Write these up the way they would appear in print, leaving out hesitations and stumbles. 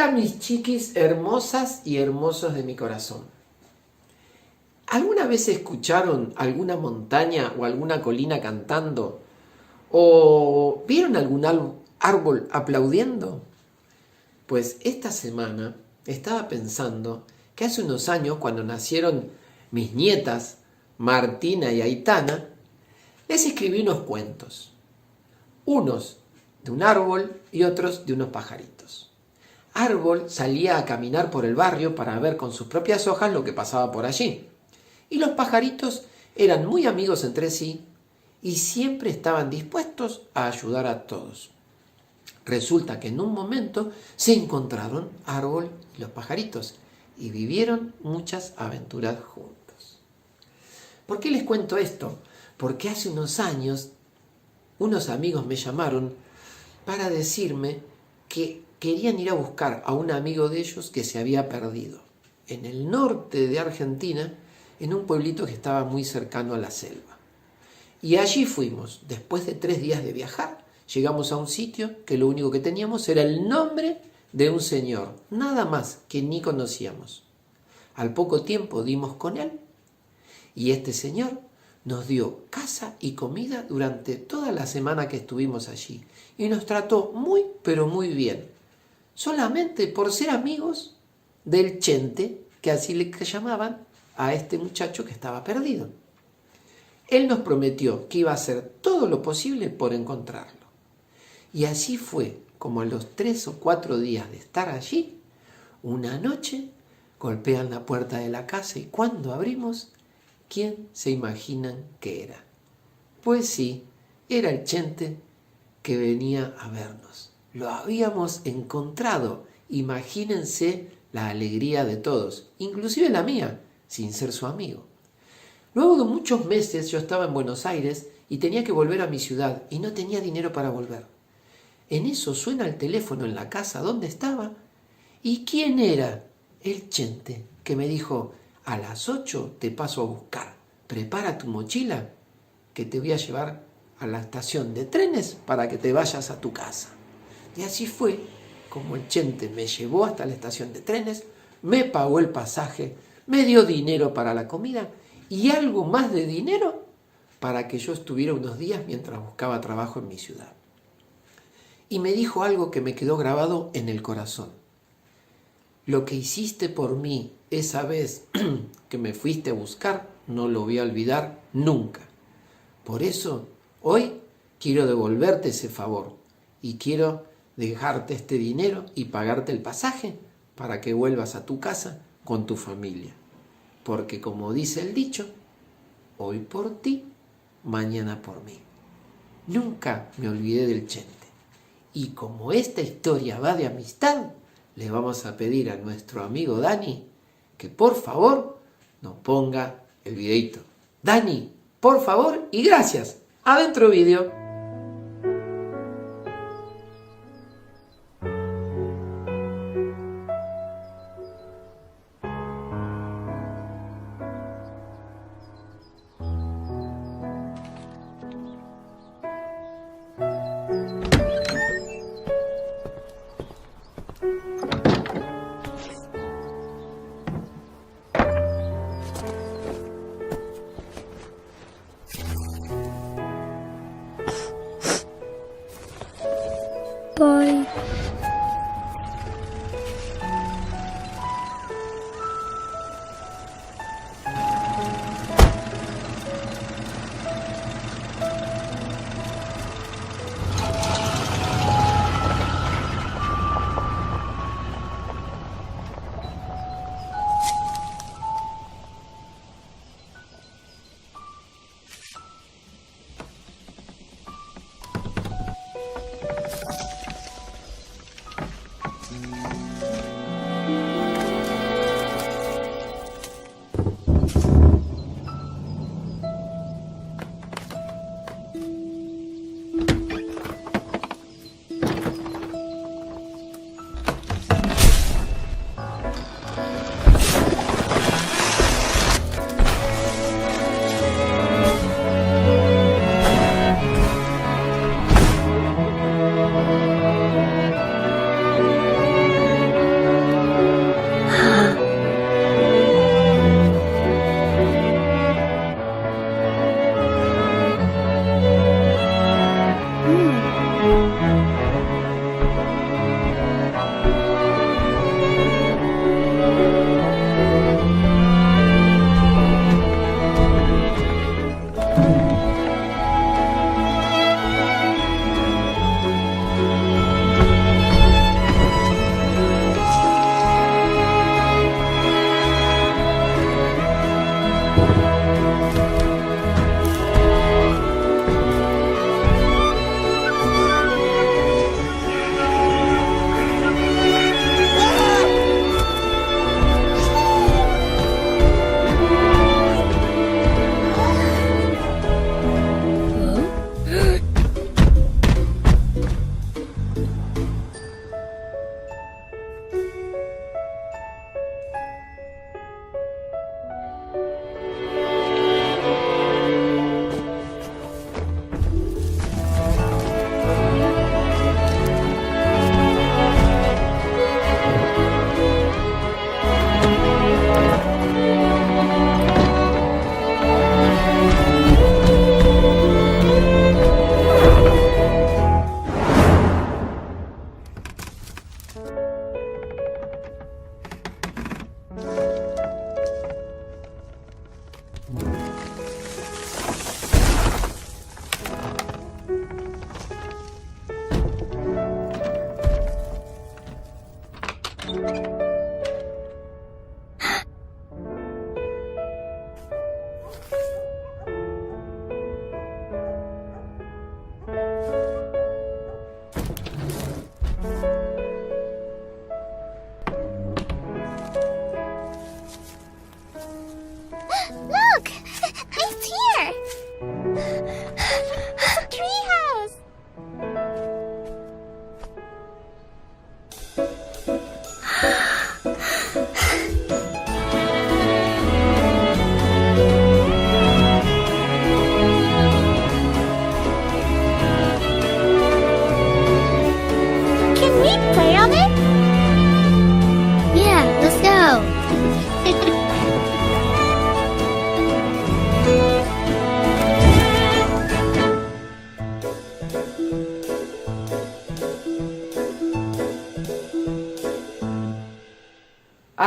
Hola mis chiquis hermosas y hermosos de mi corazón. ¿Alguna vez escucharon alguna montaña o alguna colina cantando? ¿O vieron algún árbol aplaudiendo? Pues esta semana estaba pensando que hace unos años, cuando nacieron mis nietas, Martina y Aitana, les escribí unos cuentos. Unos de un árbol y otros de unos pajaritos. Árbol salía a caminar por el barrio para ver con sus propias hojas lo que pasaba por allí. Y los pajaritos eran muy amigos entre sí y siempre estaban dispuestos a ayudar a todos. Resulta que en un momento se encontraron Árbol y los pajaritos y vivieron muchas aventuras juntos. ¿Por qué les cuento esto? Porque hace unos años unos amigos me llamaron para decirme que querían ir a buscar a un amigo de ellos que se había perdido en el norte de Argentina, en un pueblito que estaba muy cercano a la selva. Y allí fuimos. Después de 3 días de viajar, llegamos a un sitio que lo único que teníamos era el nombre de un señor, nada más, que ni conocíamos. Al poco tiempo dimos con él y este señor nos dio casa y comida durante toda la semana que estuvimos allí y nos trató muy, pero muy bien, solamente por ser amigos del Chente, que así le llamaban a este muchacho que estaba perdido. Él nos prometió que iba a hacer todo lo posible por encontrarlo. Y así fue como a los 3 o 4 días de estar allí, una noche golpean la puerta de la casa y cuando abrimos, ¿quién se imaginan que era? Pues sí, era el Chente que venía a vernos. Lo habíamos encontrado. Imagínense la alegría de todos, inclusive la mía, sin ser su amigo. Luego de muchos meses yo estaba en Buenos Aires y tenía que volver a mi ciudad y no tenía dinero para volver. En eso suena el teléfono en la casa donde estaba. ¿Y quién era? El Chente, que me dijo: a las 8 te paso a buscar. Prepara tu mochila que te voy a llevar a la estación de trenes para que te vayas a tu casa. Y así fue como el Chente me llevó hasta la estación de trenes, me pagó el pasaje, me dio dinero para la comida y algo más de dinero para que yo estuviera unos días mientras buscaba trabajo en mi ciudad. Y me dijo algo que me quedó grabado en el corazón. Lo que hiciste por mí esa vez que me fuiste a buscar, no lo voy a olvidar nunca. Por eso, hoy quiero devolverte ese favor y quiero dejarte este dinero y pagarte el pasaje para que vuelvas a tu casa con tu familia. Porque como dice el dicho, hoy por ti, mañana por mí. Nunca me olvidé del Chente. Y como esta historia va de amistad, le vamos a pedir a nuestro amigo Dani que por favor nos ponga el videito. Dani, por favor y gracias. Adentro video. Voy.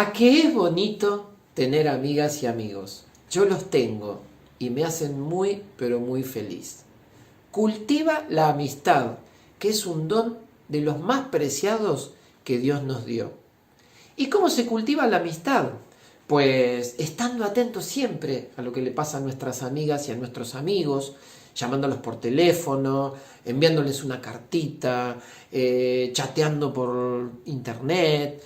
¿A qué es bonito tener amigas y amigos? Yo los tengo y me hacen muy, pero muy feliz. Cultiva la amistad, que es un don de los más preciados que Dios nos dio. ¿Y cómo se cultiva la amistad? Pues estando atentos siempre a lo que le pasa a nuestras amigas y a nuestros amigos, llamándolos por teléfono, enviándoles una cartita, chateando por internet,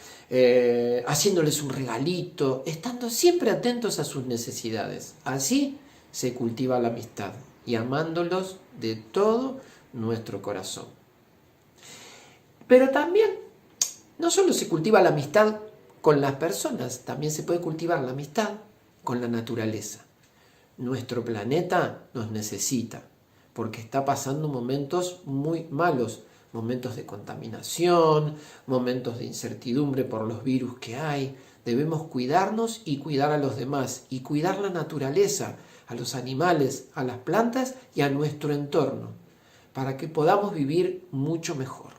haciéndoles un regalito, estando siempre atentos a sus necesidades. Así se cultiva la amistad y amándolos de todo nuestro corazón. Pero también no solo se cultiva la amistad con las personas, también se puede cultivar la amistad con la naturaleza. Nuestro planeta nos necesita porque está pasando momentos muy malos, momentos de contaminación, momentos de incertidumbre por los virus que hay. Debemos cuidarnos y cuidar a los demás y cuidar la naturaleza, a los animales, a las plantas y a nuestro entorno, para que podamos vivir mucho mejor.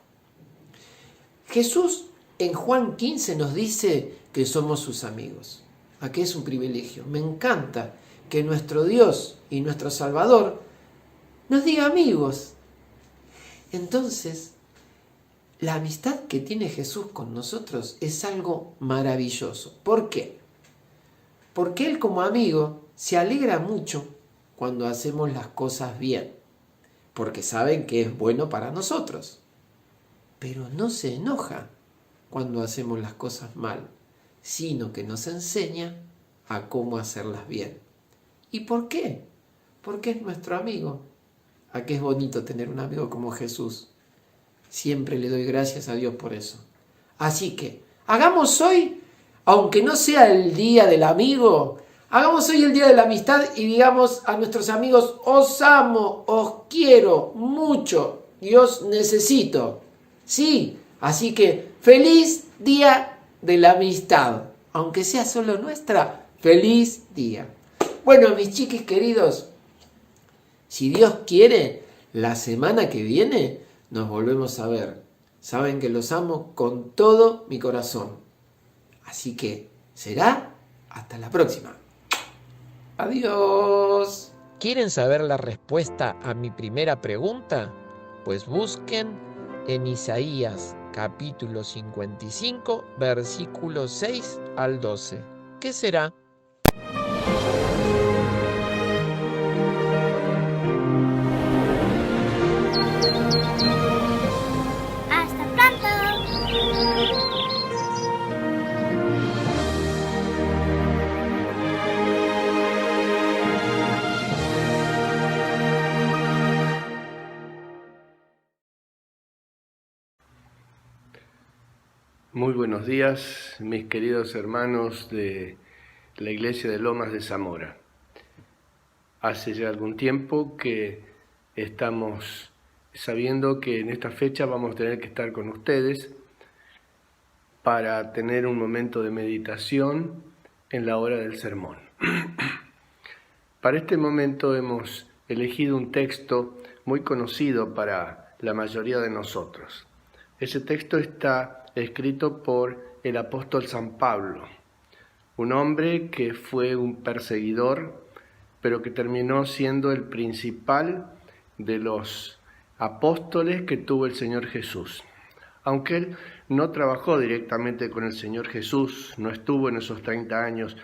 Jesús en Juan 15 nos dice que somos sus amigos. Aquí es un privilegio. Me encanta que nuestro Dios y nuestro Salvador nos diga amigos. Entonces, la amistad que tiene Jesús con nosotros es algo maravilloso. ¿Por qué? Porque Él como amigo se alegra mucho cuando hacemos las cosas bien, porque saben que es bueno para nosotros. Pero no se enoja cuando hacemos las cosas mal, sino que nos enseña a cómo hacerlas bien. ¿Y por qué? Porque es nuestro amigo. ¿A qué es bonito tener un amigo como Jesús? Siempre le doy gracias a Dios por eso. Así que, hagamos hoy, aunque no sea el día del amigo, hagamos hoy el día de la amistad y digamos a nuestros amigos, os amo, os quiero mucho y os necesito. Sí, así que feliz día de la amistad, aunque sea solo nuestra, feliz día. Bueno, mis chiquis queridos, si Dios quiere, la semana que viene nos volvemos a ver. Saben que los amo con todo mi corazón. Así que será hasta la próxima. Adiós. ¿Quieren saber la respuesta a mi primera pregunta? Pues busquen en Isaías capítulo 55, versículos 6 al 12. ¿Qué será? ¡Hasta pronto! Muy buenos días, mis queridos hermanos de la Iglesia de Lomas de Zamora. Hace ya algún tiempo que estamos sabiendo que en esta fecha vamos a tener que estar con ustedes para tener un momento de meditación en la hora del sermón. Para este momento hemos elegido un texto muy conocido para la mayoría de nosotros. Ese texto está escrito por el apóstol San Pablo, un hombre que fue un perseguidor, pero que terminó siendo el principal de los apóstoles que tuvo el Señor Jesús. Aunque él no trabajó directamente con el Señor Jesús, no estuvo en esos 30 años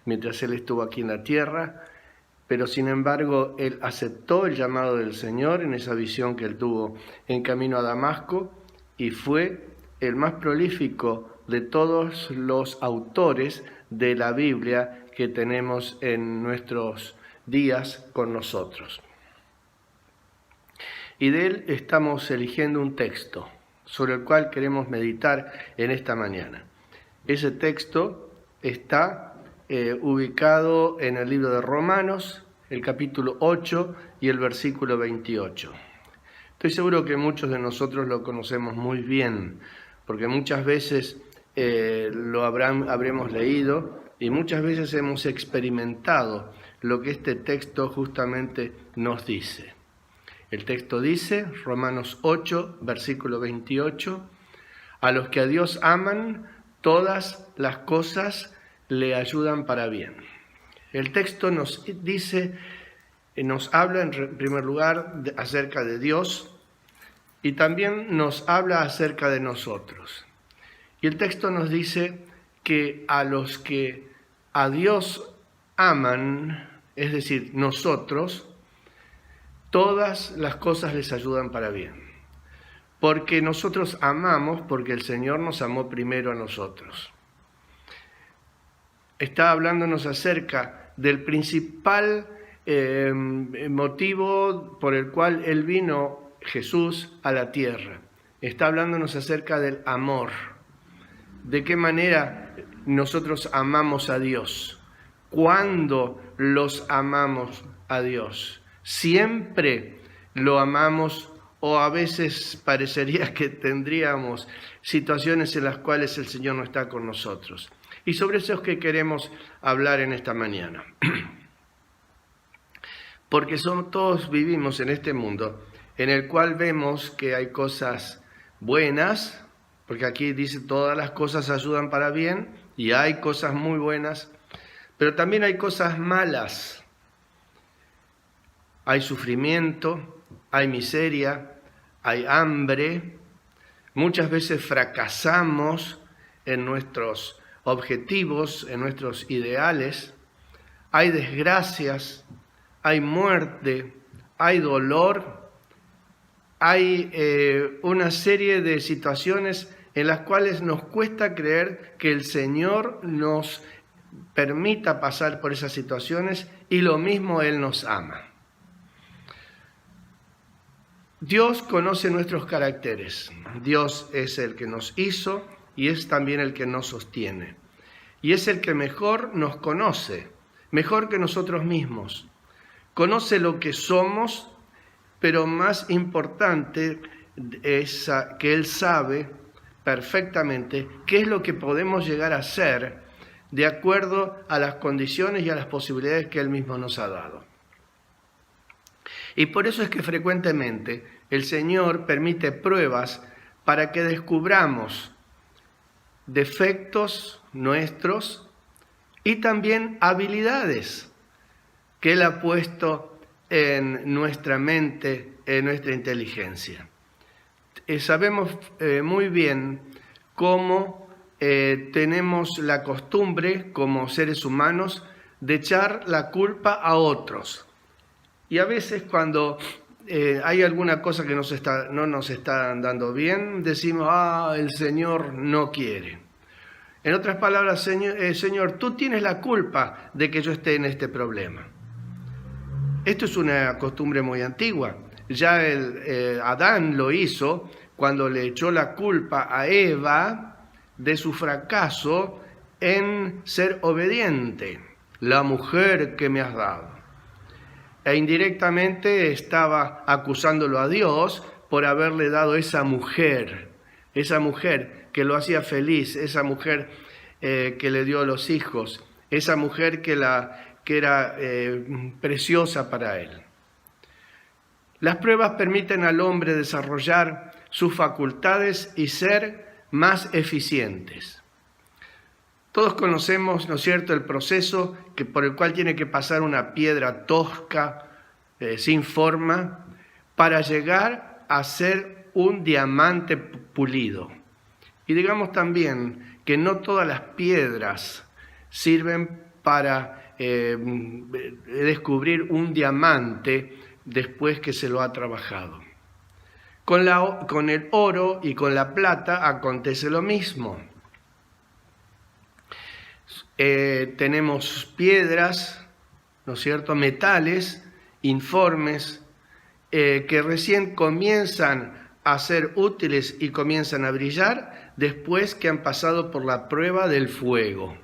mientras él estuvo aquí en la tierra, pero sin embargo él aceptó el llamado del Señor en esa visión que él tuvo en camino a Damasco y fue el más prolífico de todos los autores de la Biblia que tenemos en nuestros días con nosotros. Y de él estamos eligiendo un texto sobre el cual queremos meditar en esta mañana. Ese texto está ubicado en el libro de Romanos, el capítulo 8 y el versículo 28. Estoy seguro que muchos de nosotros lo conocemos muy bien, porque muchas veces habremos leído y muchas veces hemos experimentado lo que este texto justamente nos dice. El texto dice, Romanos 8, versículo 28, a los que a Dios aman, todas las cosas le ayudan para bien. El texto nos dice, nos habla en primer lugar acerca de Dios y también nos habla acerca de nosotros. Y el texto nos dice que a los que a Dios aman, es decir, nosotros, todas las cosas les ayudan para bien. Porque nosotros amamos, porque el Señor nos amó primero a nosotros. Está hablándonos acerca del principal motivo por el cual Él vino, Jesús, a la tierra. Está hablándonos acerca del amor. De qué manera nosotros amamos a Dios. ¿Cuándo los amamos a Dios? Siempre lo amamos, o a veces parecería que tendríamos situaciones en las cuales el Señor no está con nosotros. Y sobre eso es que queremos hablar en esta mañana. Porque todos vivimos en este mundo en el cual vemos que hay cosas buenas, porque aquí dice todas las cosas ayudan para bien, y hay cosas muy buenas, pero también hay cosas malas. Hay sufrimiento, hay miseria, hay hambre, muchas veces fracasamos en nuestros objetivos, en nuestros ideales, hay desgracias, hay muerte, hay dolor, hay una serie de situaciones en las cuales nos cuesta creer que el Señor nos permita pasar por esas situaciones y lo mismo Él nos ama. Dios conoce nuestros caracteres. Dios es el que nos hizo y es también el que nos sostiene. Y es el que mejor nos conoce, mejor que nosotros mismos. Conoce lo que somos, pero más importante es que Él sabe perfectamente qué es lo que podemos llegar a ser de acuerdo a las condiciones y a las posibilidades que Él mismo nos ha dado. Y por eso es que frecuentemente el Señor permite pruebas para que descubramos defectos nuestros y también habilidades que Él ha puesto en nuestra mente, en nuestra inteligencia. Sabemos muy bien cómo tenemos la costumbre como seres humanos de echar la culpa a otros. Y a veces cuando hay alguna cosa que no nos está andando bien, decimos, el Señor no quiere. En otras palabras, Señor, tú tienes la culpa de que yo esté en este problema. Esto es una costumbre muy antigua. Ya Adán lo hizo cuando le echó la culpa a Eva de su fracaso en ser obediente. La mujer que me has dado. E indirectamente estaba acusándolo a Dios por haberle dado esa mujer que lo hacía feliz, esa mujer que le dio los hijos, esa mujer que era preciosa para él. Las pruebas permiten al hombre desarrollar sus facultades y ser más eficientes. Todos conocemos, ¿no es cierto?, el proceso por el cual tiene que pasar una piedra tosca, sin forma, para llegar a ser un diamante pulido. Y digamos también que no todas las piedras sirven para descubrir un diamante después que se lo ha trabajado. Con el oro y con la plata acontece lo mismo. Tenemos piedras, ¿no es cierto?, metales informes que recién comienzan a ser útiles y comienzan a brillar después que han pasado por la prueba del fuego.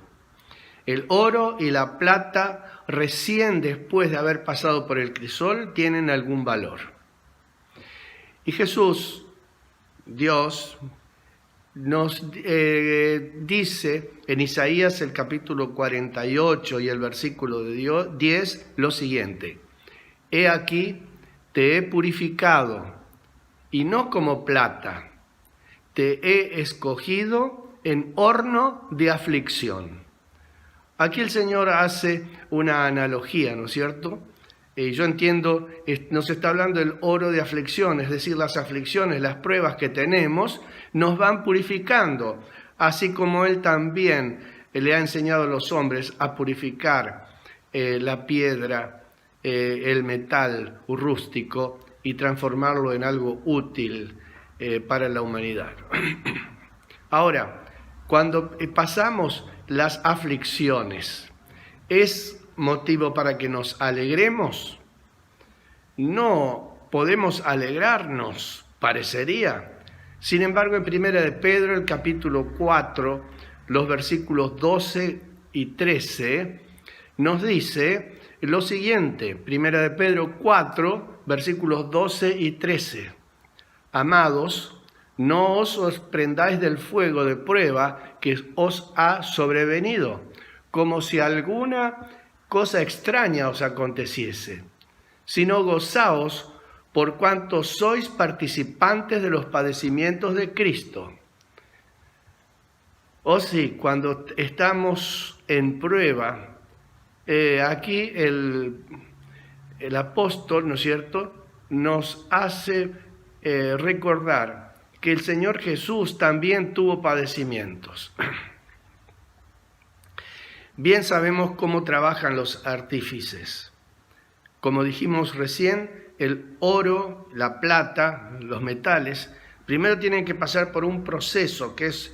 El oro y la plata recién después de haber pasado por el crisol tienen algún valor. Y Jesús, Dios, nos dice en Isaías el capítulo 48 y el versículo 10 lo siguiente: He aquí, te he purificado, y no como plata, te he escogido en horno de aflicción. Aquí el Señor hace una analogía, ¿no es cierto? Yo entiendo, nos está hablando del oro de aflicción, es decir, las aflicciones, las pruebas que tenemos, nos van purificando, así como Él también le ha enseñado a los hombres a purificar la piedra, el metal rústico y transformarlo en algo útil para la humanidad. Ahora, cuando pasamos las aflicciones, ¿es motivo para que nos alegremos? No podemos alegrarnos, parecería. Sin embargo, en 1 de Pedro, el capítulo 4, los versículos 12 y 13, nos dice lo siguiente, 1 de Pedro 4, versículos 12 y 13. Amados, no os sorprendáis del fuego de prueba que os ha sobrevenido, como si alguna cosa extraña os aconteciese, sino gozaos por cuanto sois participantes de los padecimientos de Cristo. O sí, cuando estamos en prueba, aquí el apóstol, ¿no es cierto?, nos hace recordar que el Señor Jesús también tuvo padecimientos. Bien sabemos cómo trabajan los artífices. Como dijimos recién, el oro, la plata, los metales, primero tienen que pasar por un proceso que es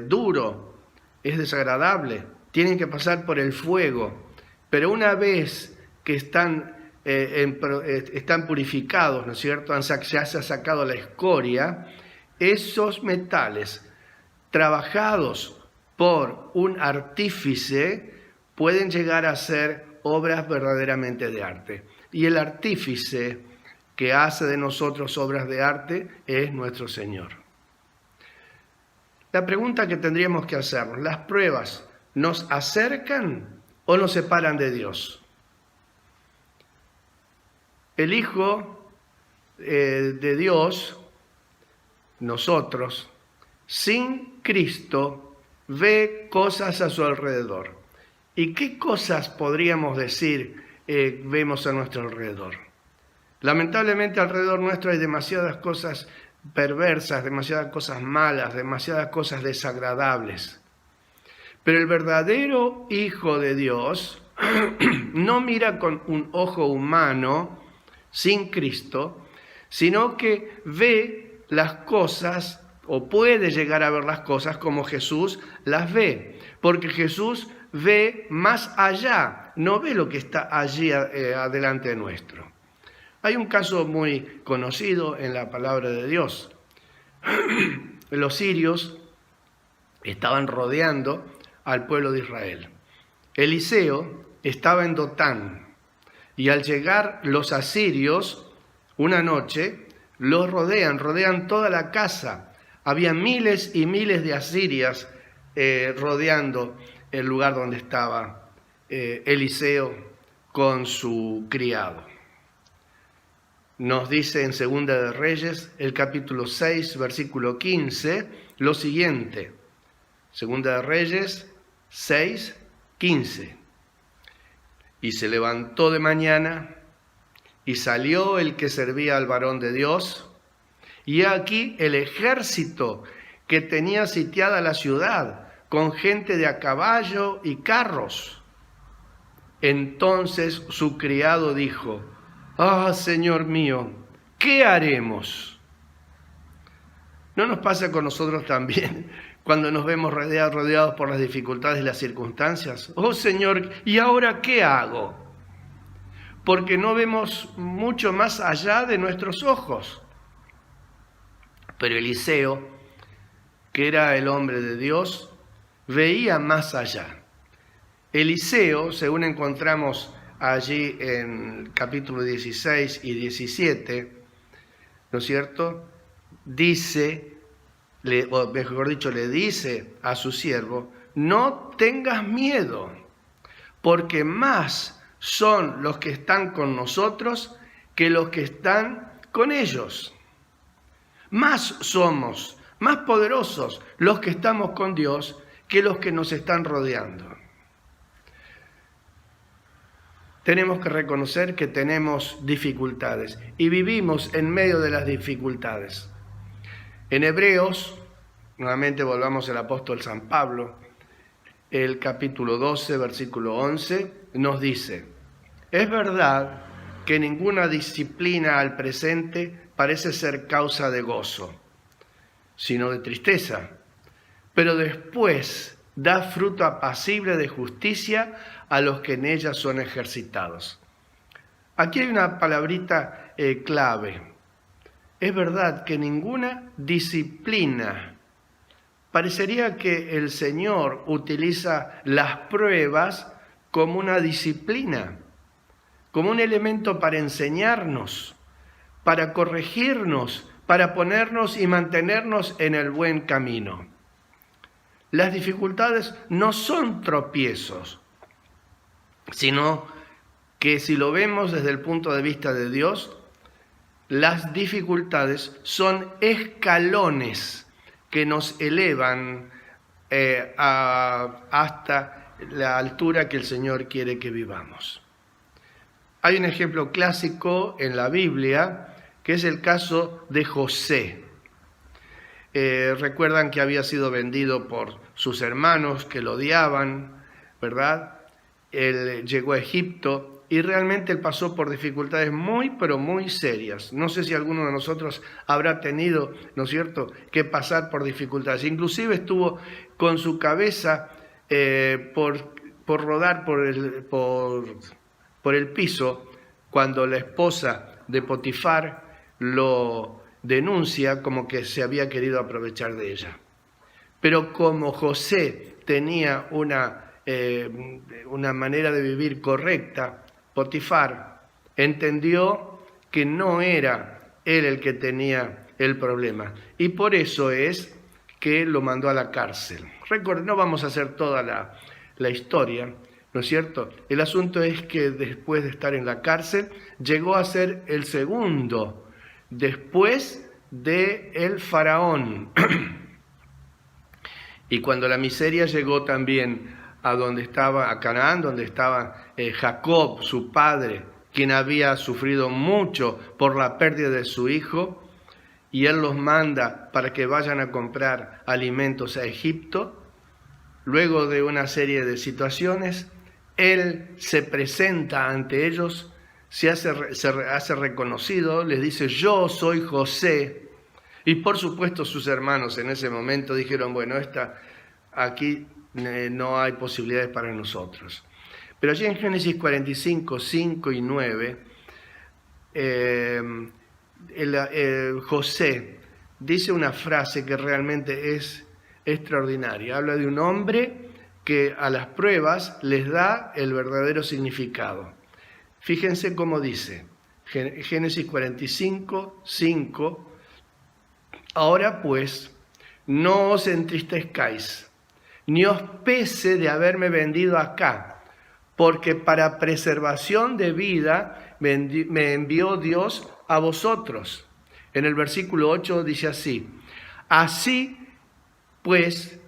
duro, es desagradable, tienen que pasar por el fuego, pero una vez que están purificados, ¿no es cierto?, ya se ha sacado la escoria, esos metales trabajados por un artífice pueden llegar a ser obras verdaderamente de arte. Y el artífice que hace de nosotros obras de arte es nuestro Señor. La pregunta que tendríamos que hacernos, ¿las pruebas nos acercan o nos separan de Dios? El Hijo de Dios, nosotros, sin Cristo, ve cosas a su alrededor. ¿Y qué cosas podríamos decir vemos a nuestro alrededor? Lamentablemente alrededor nuestro hay demasiadas cosas perversas, demasiadas cosas malas, demasiadas cosas desagradables. Pero el verdadero Hijo de Dios no mira con un ojo humano, sin Cristo, sino que ve las cosas, o puede llegar a ver las cosas como Jesús las ve, porque Jesús ve más allá, no ve lo que está allí adelante nuestro. Hay un caso muy conocido en la palabra de Dios. Los sirios estaban rodeando al pueblo de Israel. Eliseo estaba en Dotán y al llegar los asirios una noche los rodean toda la casa. Había miles y miles de asirias rodeando el lugar donde estaba Eliseo con su criado. Nos dice en Segunda de Reyes, el capítulo 6, versículo 15, lo siguiente. Segunda de Reyes 6, 15. Y se levantó de mañana y salió el que servía al varón de Dios, y aquí el ejército que tenía sitiada la ciudad, con gente de a caballo y carros. Entonces su criado dijo: «Ah, Señor mío, ¿qué haremos?». ¿No nos pasa con nosotros también cuando nos vemos rodeados por las dificultades y las circunstancias? «Oh, Señor, ¿y ahora qué hago?». Porque no vemos mucho más allá de nuestros ojos. Pero Eliseo, que era el hombre de Dios, veía más allá. Eliseo, según encontramos allí en capítulo 16 y 17, ¿no es cierto?, dice, o mejor dicho, le dice a su siervo: «No tengas miedo, porque más son los que están con nosotros que los que están con ellos». Más somos, más poderosos los que estamos con Dios que los que nos están rodeando. Tenemos que reconocer que tenemos dificultades y vivimos en medio de las dificultades. En Hebreos, nuevamente volvamos al apóstol San Pablo, el capítulo 12, versículo 11, nos dice: es verdad que ninguna disciplina al presente parece ser causa de gozo, sino de tristeza, pero después da fruto apacible de justicia a los que en ella son ejercitados. Aquí hay una palabrita clave. Es verdad que ninguna disciplina. Parecería que el Señor utiliza las pruebas como una disciplina, como un elemento para enseñarnos, para corregirnos, para ponernos y mantenernos en el buen camino. Las dificultades no son tropiezos, sino que si lo vemos desde el punto de vista de Dios, las dificultades son escalones que nos elevan hasta la altura que el Señor quiere que vivamos. Hay un ejemplo clásico en la Biblia, que es el caso de José. Recuerdan que había sido vendido por sus hermanos que lo odiaban, ¿verdad? Él llegó a Egipto y realmente él pasó por dificultades muy, pero muy serias. No sé si alguno de nosotros habrá tenido, ¿no es cierto?, que pasar por dificultades. Inclusive estuvo con su cabeza por rodar por el piso cuando la esposa de Potifar lo denuncia como que se había querido aprovechar de ella. Pero como José tenía una manera de vivir correcta, Potifar entendió que no era él el que tenía el problema. Y por eso es que lo mandó a la cárcel. Recuerden, no vamos a hacer toda la historia, ¿no es cierto? El asunto es que después de estar en la cárcel, llegó a ser el segundo después de el faraón. Y cuando la miseria llegó también a Canaán, donde estaba Jacob, su padre, quien había sufrido mucho por la pérdida de su hijo, y él los manda para que vayan a comprar alimentos a Egipto. Luego de una serie de situaciones, él se presenta ante ellos, se hace reconocido, les dice: yo soy José. Y por supuesto sus hermanos en ese momento dijeron: bueno, aquí no hay posibilidades para nosotros. Pero allí en Génesis 45, 5 y 9, José dice una frase que realmente es extraordinaria. Habla de un hombre que a las pruebas les da el verdadero significado. Fíjense cómo dice, Génesis 45, 5, ahora pues, no os entristezcáis, ni os pese de haberme vendido acá, porque para preservación de vida me envió Dios a vosotros. En el versículo 8 dice así: así pues,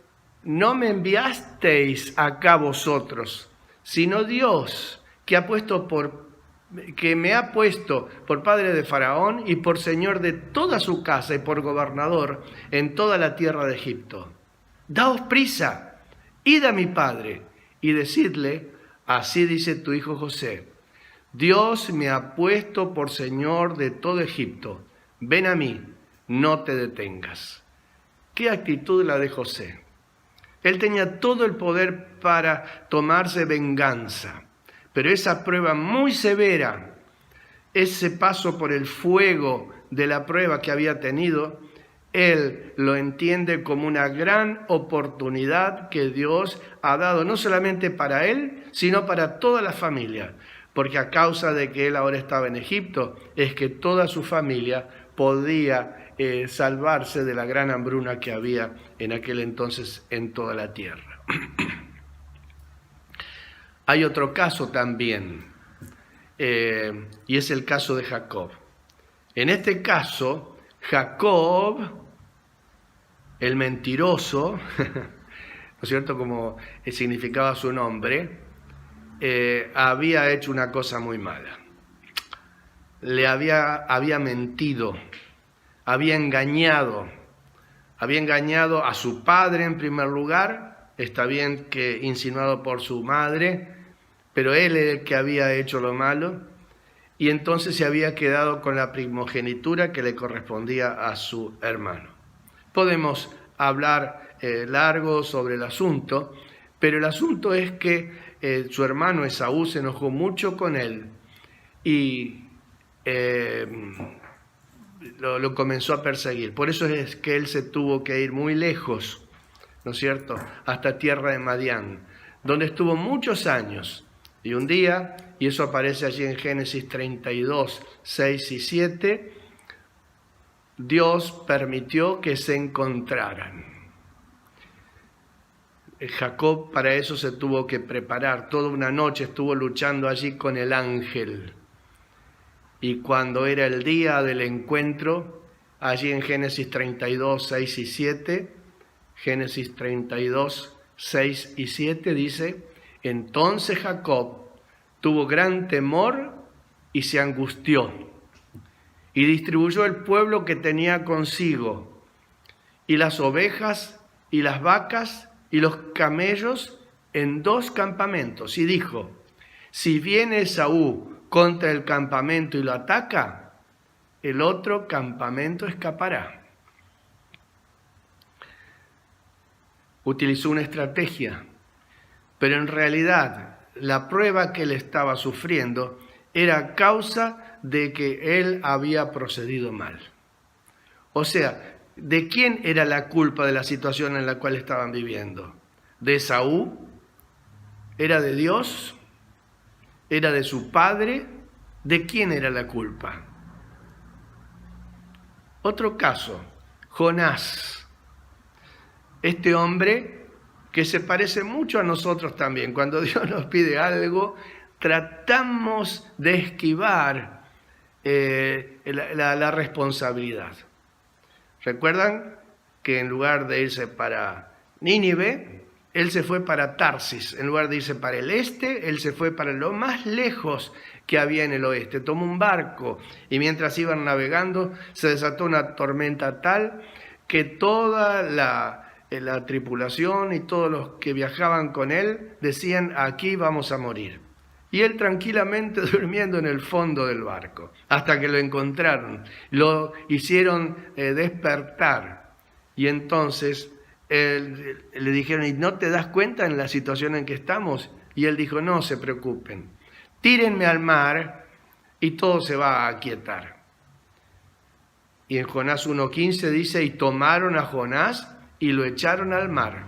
no me enviasteis acá vosotros, sino Dios, que me ha puesto por padre de Faraón y por señor de toda su casa y por gobernador en toda la tierra de Egipto. Daos prisa, id a mi padre y decidle: así dice tu hijo José, Dios me ha puesto por señor de todo Egipto. Ven a mí, no te detengas. ¿Qué actitud la de José? Él tenía todo el poder para tomarse venganza, pero esa prueba muy severa, ese paso por el fuego de la prueba que había tenido, él lo entiende como una gran oportunidad que Dios ha dado, no solamente para él, sino para toda la familia, porque a causa de que él ahora estaba en Egipto, es que toda su familia podía salvarse de la gran hambruna que había en aquel entonces en toda la tierra. Hay otro caso también, y es el caso de Jacob. En este caso, Jacob el mentiroso, ¿no es cierto?, como significaba su nombre, había hecho una cosa muy mala. Había mentido, había engañado a su padre en primer lugar, está bien que insinuado por su madre, pero él era el que había hecho lo malo, y entonces se había quedado con la primogenitura que le correspondía a su hermano. Podemos hablar largo sobre el asunto, pero el asunto es que su hermano Esaú se enojó mucho con él y lo comenzó a perseguir. Por eso es que él se tuvo que ir muy lejos, ¿no es cierto?, hasta tierra de Madián, donde estuvo muchos años. Y un día, y eso aparece allí en Génesis 32, 6 y 7, Dios permitió que se encontraran. Jacob para eso se tuvo que preparar. Toda una noche estuvo luchando allí con el ángel. Y cuando era el día del encuentro, allí en Génesis 32, 6 y 7, Génesis 32, 6 y 7 dice: entonces Jacob tuvo gran temor y se angustió, y distribuyó el pueblo que tenía consigo, y las ovejas, y las vacas, y los camellos en 2 campamentos, y dijo: si viene Esaú contra el campamento y lo ataca, el otro campamento escapará. Utilizó una estrategia, pero en realidad la prueba que él estaba sufriendo era a causa de que él había procedido mal. O sea, ¿de quién era la culpa de la situación en la cual estaban viviendo? ¿De Esaú? ¿Era de Dios? ¿Era de su padre? ¿De quién era la culpa? Otro caso, Jonás. Este hombre que se parece mucho a nosotros también. Cuando Dios nos pide algo, tratamos de esquivar la responsabilidad. ¿Recuerdan que en lugar de irse para Nínive, él se fue para Tarsis? En lugar de irse para el este, él se fue para lo más lejos que había en el oeste. Tomó un barco y mientras iban navegando se desató una tormenta tal que toda la tripulación y todos los que viajaban con él decían: aquí vamos a morir. Y él tranquilamente durmiendo en el fondo del barco, hasta que lo encontraron, lo hicieron despertar. Y entonces le dijeron: ¿y no te das cuenta en la situación en que estamos? Y él dijo: no se preocupen, tírenme al mar y todo se va a aquietar. Y en Jonás 1:15 dice: y tomaron a Jonás y lo echaron al mar.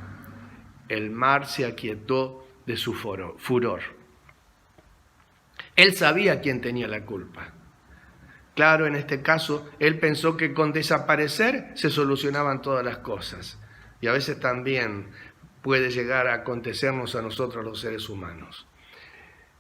El mar se aquietó de su furor. Él sabía quién tenía la culpa. Claro, en este caso, él pensó que con desaparecer se solucionaban todas las cosas. Y a veces también puede llegar a acontecernos a nosotros los seres humanos.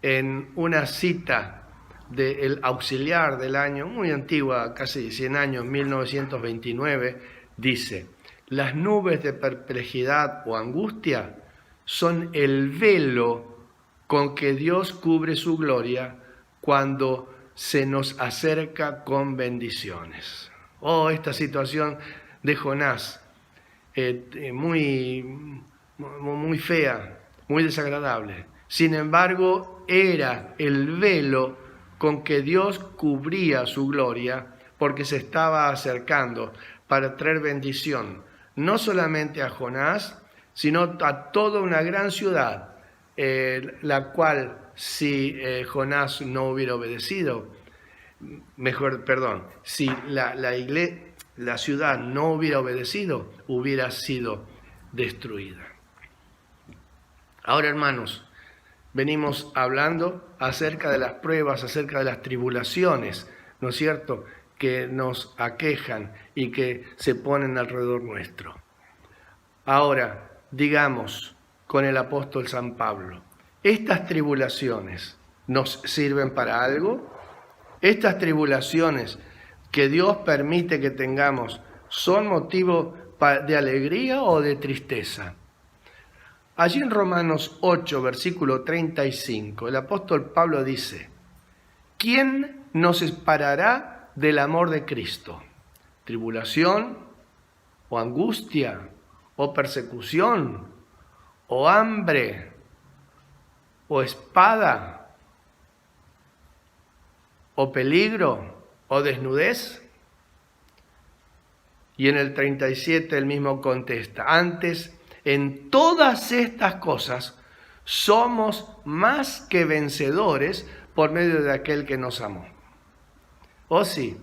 En una cita del Auxiliar del año, muy antigua, casi 100 años, 1929, dice: las nubes de perplejidad o angustia son el velo con que Dios cubre su gloria cuando se nos acerca con bendiciones. Oh, esta situación de Jonás, muy fea, muy desagradable. Sin embargo, era el velo con que Dios cubría su gloria, porque se estaba acercando para traer bendición, no solamente a Jonás, sino a toda una gran ciudad, la cual, si Jonás no hubiera obedecido, si la ciudad no hubiera obedecido, hubiera sido destruida. Ahora, hermanos, venimos hablando acerca de las pruebas, acerca de las tribulaciones, ¿no es cierto?, que nos aquejan y que se ponen alrededor nuestro. Ahora, digamos con el apóstol San Pablo: ¿estas tribulaciones nos sirven para algo? ¿Estas tribulaciones que Dios permite que tengamos son motivo de alegría o de tristeza? Allí en Romanos 8, versículo 35, el apóstol Pablo dice: ¿quién nos separará del amor de Cristo? ¿Tribulación o angustia o persecución o hambre o espada o peligro o desnudez? Y en el 37 el mismo contesta: antes, en todas estas cosas somos más que vencedores por medio de aquel que nos amó. Oh sí,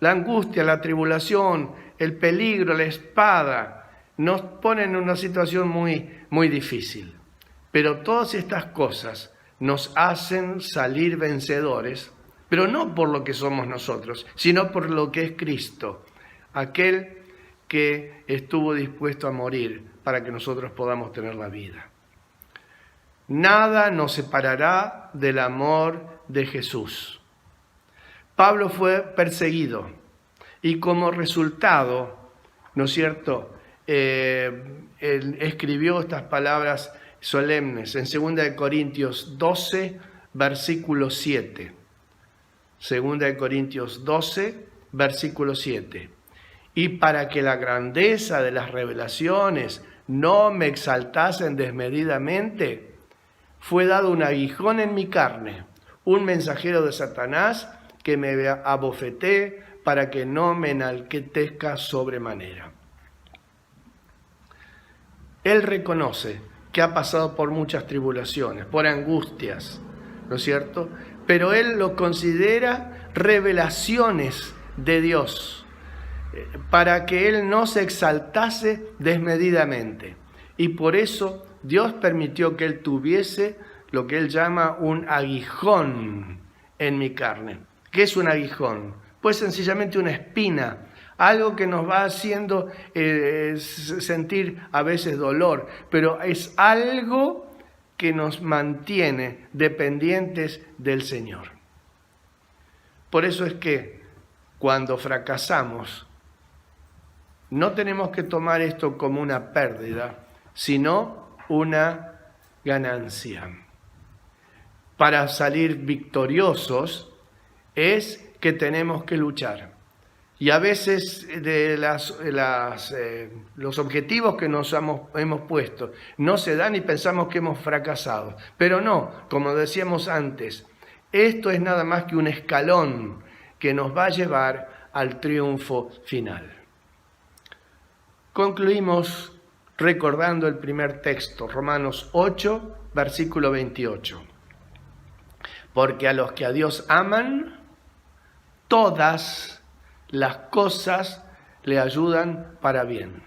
la angustia, la tribulación, el peligro, la espada nos ponen en una situación muy difícil. Pero todas estas cosas nos hacen salir vencedores, pero no por lo que somos nosotros, sino por lo que es Cristo, aquel que estuvo dispuesto a morir para que nosotros podamos tener la vida. Nada nos separará del amor de Jesús. Pablo fue perseguido y como resultado, ¿no es cierto?, él escribió estas palabras solemnes en 2 Corintios 12, versículo 7. 2 Corintios 12, versículo 7. Y para que la grandeza de las revelaciones no me exaltasen desmedidamente, fue dado un aguijón en mi carne, un mensajero de Satanás que me abofeté para que no me enaltezca sobremanera. Él reconoce que ha pasado por muchas tribulaciones, por angustias, ¿no es cierto? Pero él lo considera revelaciones de Dios, para que él no se exaltase desmedidamente. Y por eso Dios permitió que él tuviese lo que él llama un aguijón en mi carne. ¿Qué es un aguijón? Pues sencillamente una espina, algo que nos va haciendo sentir a veces dolor, pero es algo que nos mantiene dependientes del Señor. Por eso es que cuando fracasamos, no tenemos que tomar esto como una pérdida, sino una ganancia. Para salir victoriosos es que tenemos que luchar. Y a veces de los objetivos que nos hemos puesto no se dan y pensamos que hemos fracasado. Pero no, como decíamos antes, esto es nada más que un escalón que nos va a llevar al triunfo final. Concluimos recordando el primer texto, Romanos 8, versículo 28. Porque a los que a Dios aman, todas las cosas le ayudan para bien.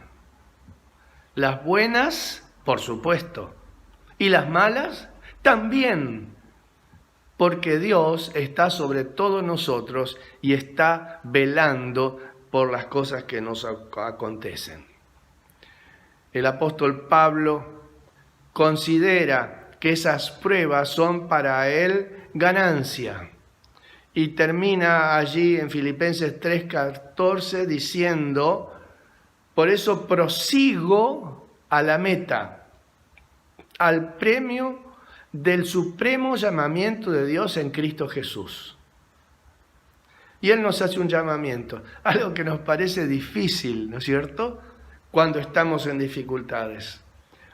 Las buenas, por supuesto, y las malas también, porque Dios está sobre todos nosotros y está velando por las cosas que nos acontecen. El apóstol Pablo considera que esas pruebas son para él ganancia. Y termina allí en Filipenses 3:14 diciendo: por eso prosigo a la meta, al premio del supremo llamamiento de Dios en Cristo Jesús. Y Él nos hace un llamamiento, algo que nos parece difícil, ¿no es cierto?, cuando estamos en dificultades.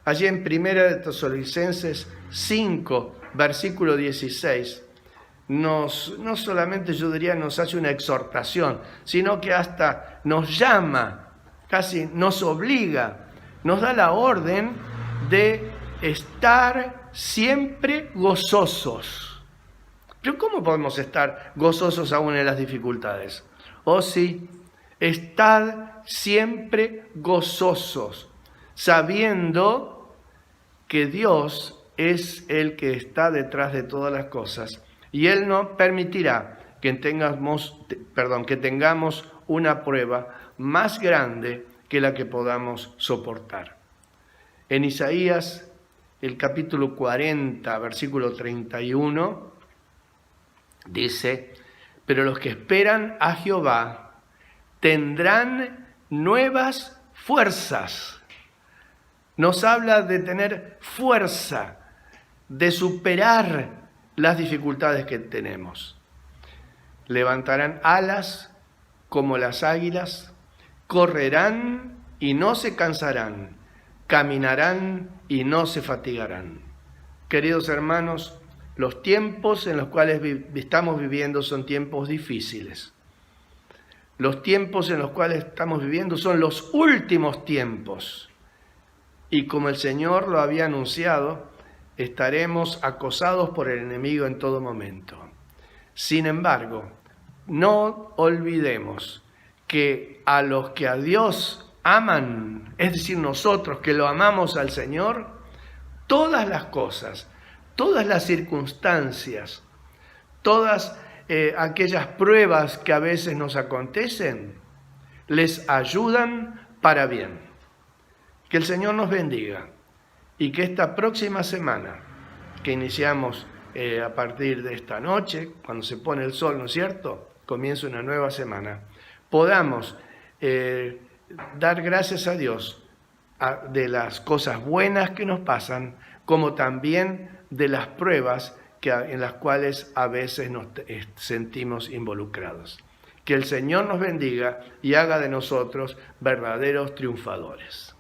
Allí en 1 Tesalonicenses 5, versículo 16, no solamente yo diría nos hace una exhortación, sino que hasta nos llama, casi nos obliga, nos da la orden de estar siempre gozosos. Pero ¿cómo podemos estar gozosos aún en las dificultades? Oh sí, estad siempre gozosos, sabiendo que Dios es el que está detrás de todas las cosas. Y Él no permitirá que tengamos una prueba más grande que la que podamos soportar. En Isaías, el capítulo 40, versículo 31, dice: pero los que esperan a Jehová tendrán nuevas fuerzas. Nos habla de tener fuerza, de superar las dificultades que tenemos. Levantarán alas como las águilas, correrán y no se cansarán, caminarán y no se fatigarán. Queridos hermanos, los tiempos en los cuales estamos viviendo son tiempos difíciles. Los tiempos en los cuales estamos viviendo son los últimos tiempos. Y como el Señor lo había anunciado, estaremos acosados por el enemigo en todo momento. Sin embargo, no olvidemos que a los que a Dios aman, es decir, nosotros que lo amamos al Señor, todas las cosas, todas las circunstancias, todas aquellas pruebas que a veces nos acontecen, les ayudan para bien. Que el Señor nos bendiga y que esta próxima semana que iniciamos a partir de esta noche, cuando se pone el sol, ¿no es cierto?, comienza una nueva semana, podamos dar gracias a Dios de las cosas buenas que nos pasan, como también de las pruebas en las cuales a veces nos sentimos involucrados. Que el Señor nos bendiga y haga de nosotros verdaderos triunfadores.